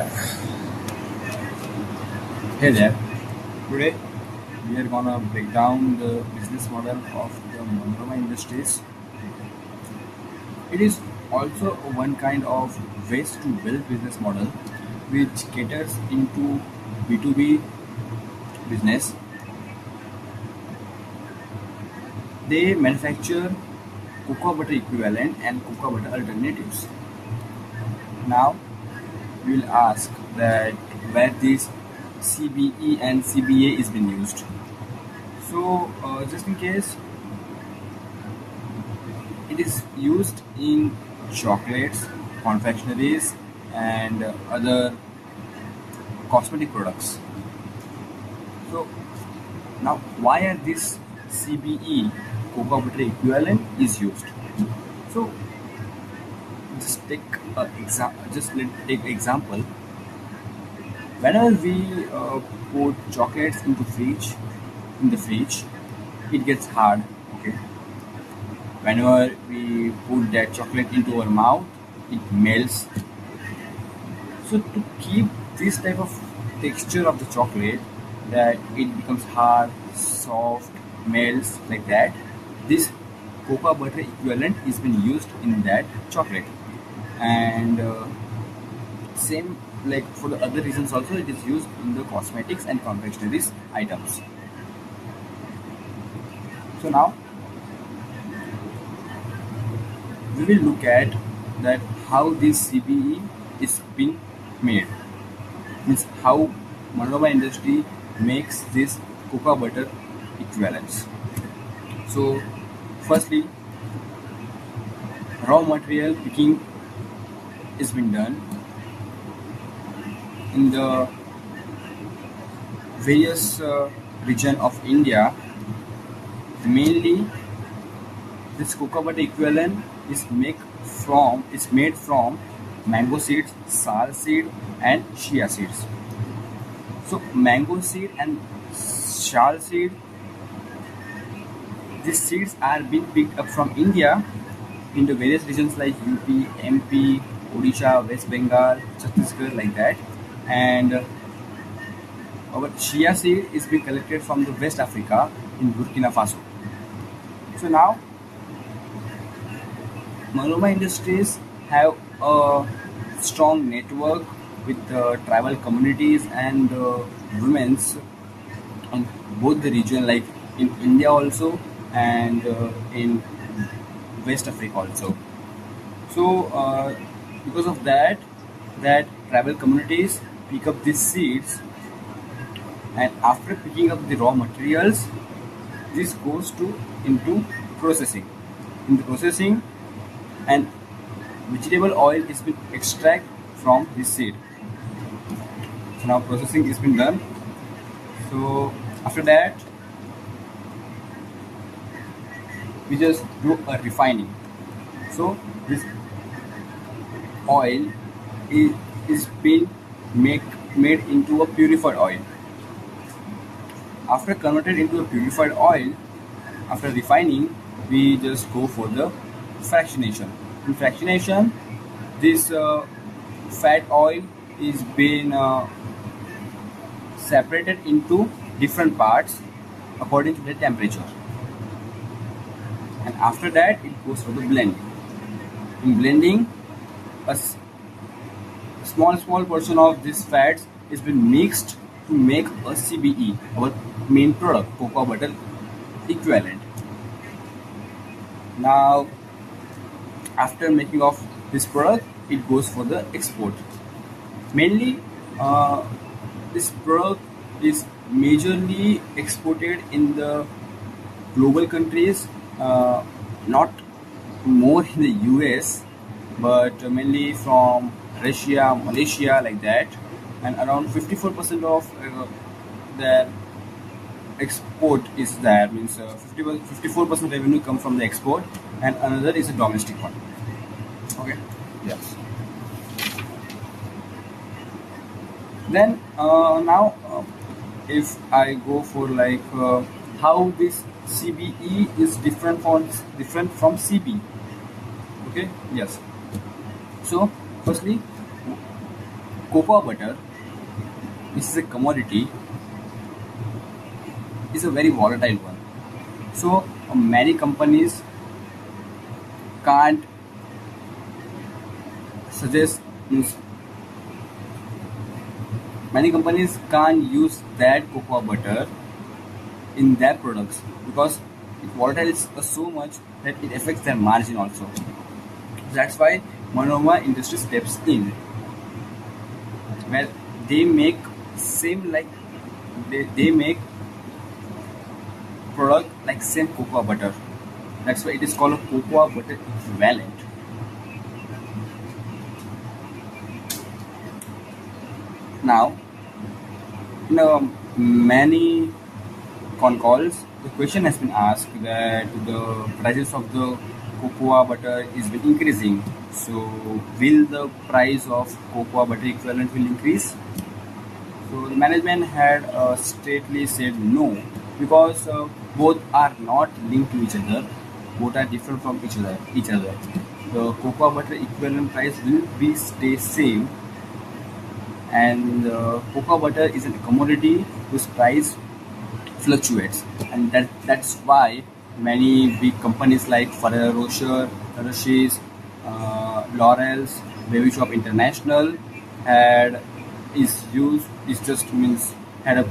Yeah. Hey there. Today we are gonna break down the business model of the Manorama Industries. It is also one kind of waste to wealth business model which caters into B2B business. They manufacture cocoa butter equivalent and cocoa butter alternatives. Now we will ask that where this CBE and CBA is being used. So just in case, it is used in chocolates, confectionaries, and other cosmetic products. So now, why are this CBE cocoa butter equivalent is used? So just take let's take example. Whenever we put chocolates in the fridge, it gets hard. Okay. Whenever we put that chocolate into our mouth, it melts. So to keep this type of texture of the chocolate, that it becomes hard, soft, melts like that, this cocoa butter equivalent is been used in that chocolate. And same like for the other reasons also, it is used in the cosmetics and confectionaries items. So now we will look at that how this CBE is being made. Means how Manorama industry makes this cocoa butter equivalents. So firstly, raw material picking is being done in the various region of India. Mainly, this cocoa butter equivalent is made from mango seeds, sal seed, and chia seeds. So mango seed and sal seed, these seeds are being picked up from India in the various regions like UP, MP, Odisha, West Bengal, Chhattisgarh, like that. And our chia seed is being collected from the West Africa in Burkina Faso. So now, Manorama Industries have a strong network with tribal communities and women's on both the region, like in India also and in West Africa also. So because of that, that tribal communities pick up these seeds, and after picking up the raw materials, this goes to into processing. In the processing, and vegetable oil is been extracted from this seed. So now processing is been done. So after that, we just do a refining. So this oil is being made into a purified oil. After converted into a purified oil, after refining, we just go for the fractionation. In fractionation, this fat oil is being separated into different parts according to the temperature. And after that, it goes for the blending. In blending, a small portion of this fats is been mixed to make a CBE, our main product, cocoa butter equivalent. Now, after making of this product, it goes for the export. Mainly, this product is majorly exported in the global countries, not more in the US, but mainly from Russia, Malaysia, like that. And around 54% of their export is there, means 54% revenue come from the export, and another is a domestic one. Okay. Yes. Then now, if I go for like how this CBE is different from CB. Okay. Yes. So firstly, cocoa butter, which is a commodity, is a very volatile one. So many companies can't suggest means many companies can't use that cocoa butter in their products because it volatiles so much that it affects their margin also. That's why Manorama industry steps in, where they make same like they make product like same cocoa butter. That's why it is called a cocoa butter equivalent. Now, in many con calls, the question has been asked that the prices of the cocoa butter is been increasing. So, will the price of cocoa butter equivalent will increase? So, the management had straightly said no because both are not linked to each other. Both are different from each other. The cocoa butter equivalent price will be stay same, and cocoa butter is a commodity whose price fluctuates, and that's why many big companies like Ferrero Rocher, Hershey's, L'Oreal's, Baby Shop International had is just means had a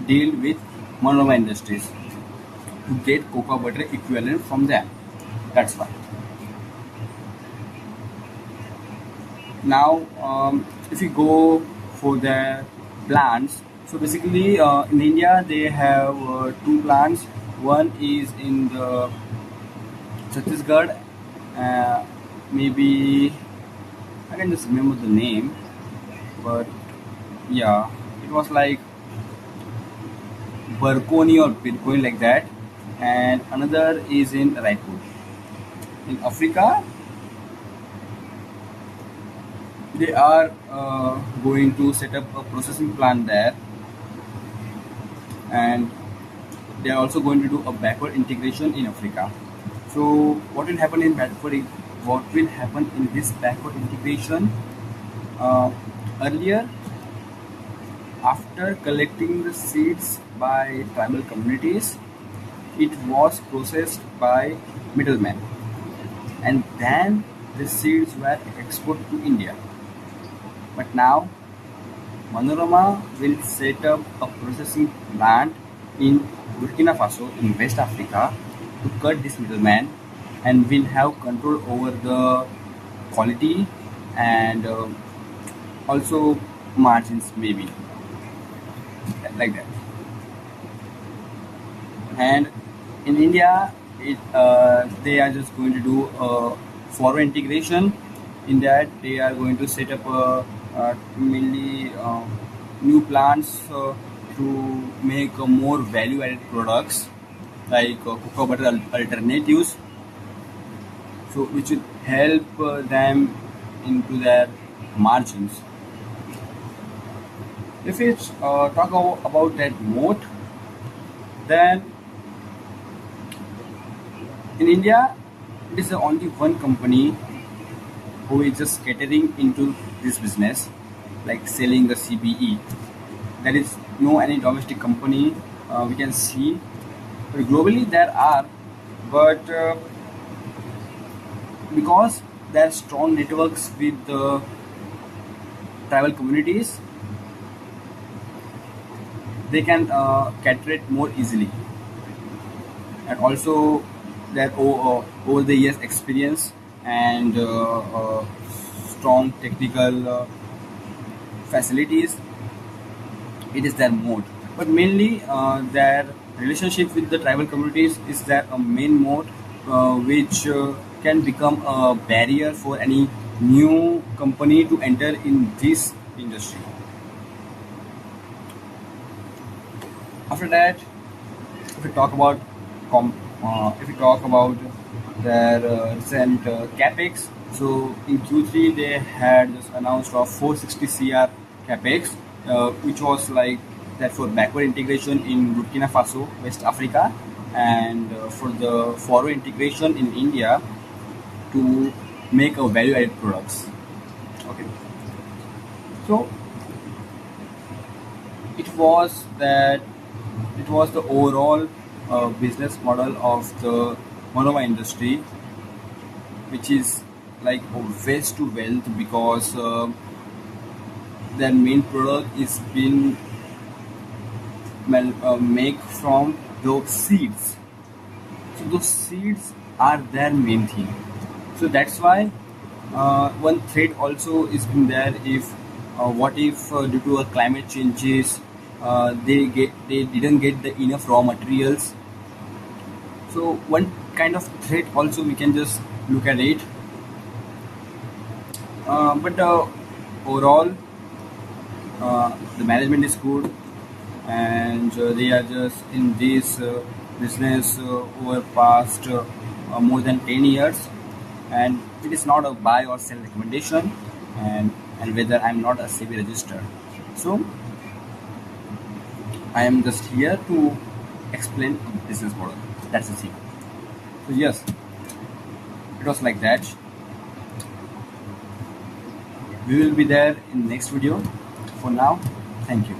deal with Manorama Industries to get cocoa butter equivalent from them. That's why. Now, if you go for the plants, so basically in India they have two plants. One is in the Chhattisgarh, maybe I can just remember the name, but yeah, it was like Barkoni or Birkoni like that, and another is in Raipur. In Africa, they are going to set up a processing plant there, and they are also going to do a backward integration in Africa. So what will happen in this backward integration? Earlier, after collecting the seeds by tribal communities, it was processed by middlemen, and then the seeds were exported to India. But now, Manorama will set up a processing plant in Burkina Faso in West Africa to cut this middleman, and will have control over the quality and also margins maybe like that. And in India, they are just going to do a forward integration. In that, they are going to set up mainly new plants to make more value-added products like cocoa butter alternatives, so which will help them into their margins. If we talk about that moat, then in India, it is the only one company who is just catering into this business, like selling the CBE. There is no any domestic company we can see. But globally, there are, but because there are strong networks with the tribal communities, they can cater it more easily, and also their over the years experience and strong technical facilities, it is their mode. But mainly their relationship with the tribal communities is their main mode, which can become a barrier for any new company to enter in this industry. After that, if we talk about their recent capex, so in Q3 they had just announced of 460 CR capex, which was like that for backward integration in Burkina Faso, West Africa, and for the forward integration in India to make a value-added products. Okay. So it was that it was the overall business model of the Manorama industry, which is like a waste to wealth because their main product is being make from those seeds. So those seeds are their main thing. So that's why one threat also is been there. If what if due to a climate changes they didn't get the enough raw materials. So one kind of threat also we can just look at it. But overall, the management is good, and they are just in this business over past more than 10 years, and it is not a buy or sell recommendation, and whether I'm not a CB registered. So I am just here to explain a business model. That's the thing. So yes, it was like that. We will be there in next video. For now, thank you.